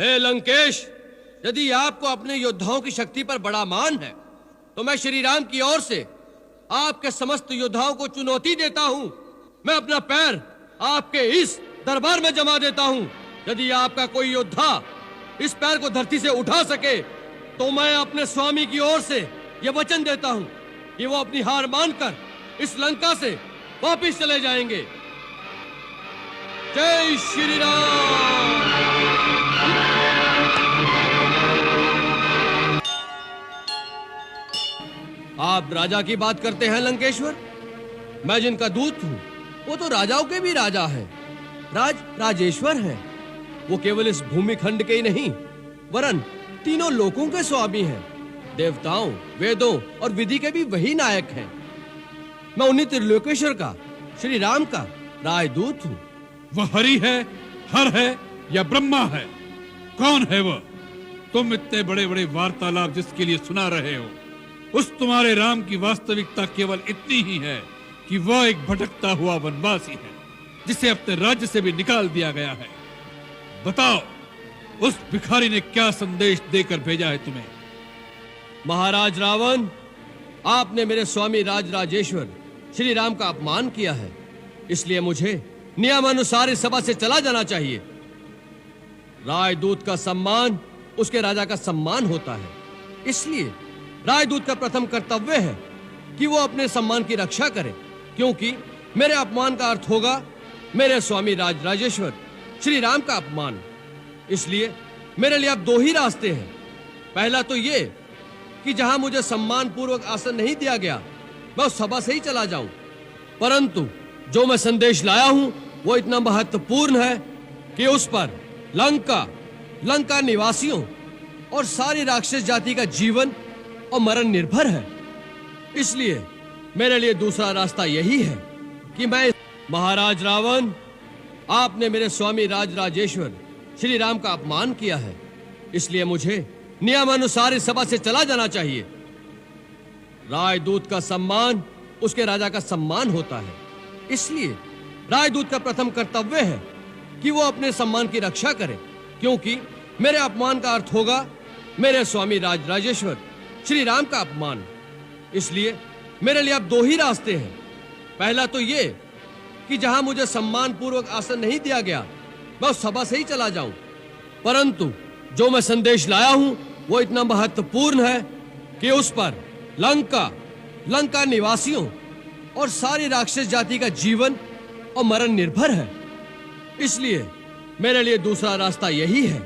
हे लंकेश, यदि आपको अपने योद्धाओं की शक्ति पर बड़ा मान है तो मैं श्री राम की ओर से आपके समस्त योद्धाओं को चुनौती देता हूं। मैं अपना पैर आपके इस दरबार में जमा देता हूं। यदि आपका कोई योद्धा इस पैर को धरती से उठा सके तो मैं अपने स्वामी की ओर से यह वचन देता हूं कि वो अपनी हार मानकर इस लंका से वापिस चले जाएंगे। जय श्री राम। आप राजा की बात करते हैं लंकेश्वर। मैं जिनका दूत हूं वो तो राजाओं के भी राजा है, राजेश्वर हैं। वो केवल इस भूमि खंड के ही नहीं वरन तीनों लोकों के स्वामी हैं। देवताओं, वेदों और विधि के भी वही नायक हैं। मैं उन्हीं त्रिलोकेश्वर का, श्री राम का राजदूत हूं। वह हरि है, हर है या ब्रह्मा है? कौन है वह? तुम इतने बड़े बड़े वार्तालाप जिसके लिए सुना रहे हो, उस तुम्हारे राम की वास्तविकता केवल इतनी ही है कि वह एक भटकता हुआ वनवासी है जिसे अपने राज्य से भी निकाल दिया गया है। बताओ, उस भिखारी ने क्या संदेश देकर भेजा है तुम्हें? महाराज रावण, आपने मेरे स्वामी राजराजेश्वर श्री राम का अपमान किया है, इसलिए मुझे नियमानुसार इस सभा से चला जाना चाहिए। राजदूत का सम्मान उसके राजा का सम्मान होता है, इसलिए राजदूत का प्रथम कर्तव्य है कि वो अपने सम्मान की रक्षा करे, क्योंकि मेरे अपमान का अर्थ होगा मेरे स्वामी राजराजेश्वर श्री राम का अपमान। इसलिए मेरे लिए अब दो ही रास्ते हैं। पहला तो ये कि जहां मुझे सम्मान पूर्वक आसन नहीं दिया गया मैं उस सभा से ही चला जाऊं, परंतु जो मैं संदेश लाया हूं वो इतना महत्वपूर्ण है कि उस पर लंका निवासियों और सारी राक्षस जाति का जीवन और मरण निर्भर है। इसलिए मेरे लिए दूसरा रास्ता यही है कि मैं महाराज रावण, आपने मेरे स्वामी राजराजेश्वर श्री राम का अपमान किया है, इसलिए मुझे नियमानुसार इस सभा से चला जाना चाहिए। राजदूत का सम्मान उसके राजा का सम्मान होता है, इसलिए राजदूत का प्रथम कर्तव्य है कि वो अपने सम्मान की रक्षा करे, क्योंकि मेरे अपमान का अर्थ होगा मेरे स्वामी राजराजेश्वर श्री राम का अपमान। इसलिए मेरे लिए अब दो ही रास्ते हैं। पहला तो ये कि जहां मुझे सम्मान पूर्वक आसन नहीं दिया गया मैं उस सभा से ही चला जाऊं, परंतु जो मैं संदेश लाया हूं वो इतना महत्वपूर्ण है कि उस पर लंका निवासियों और सारी राक्षस जाति का जीवन और मरण निर्भर है। इसलिए मेरे लिए दूसरा रास्ता यही है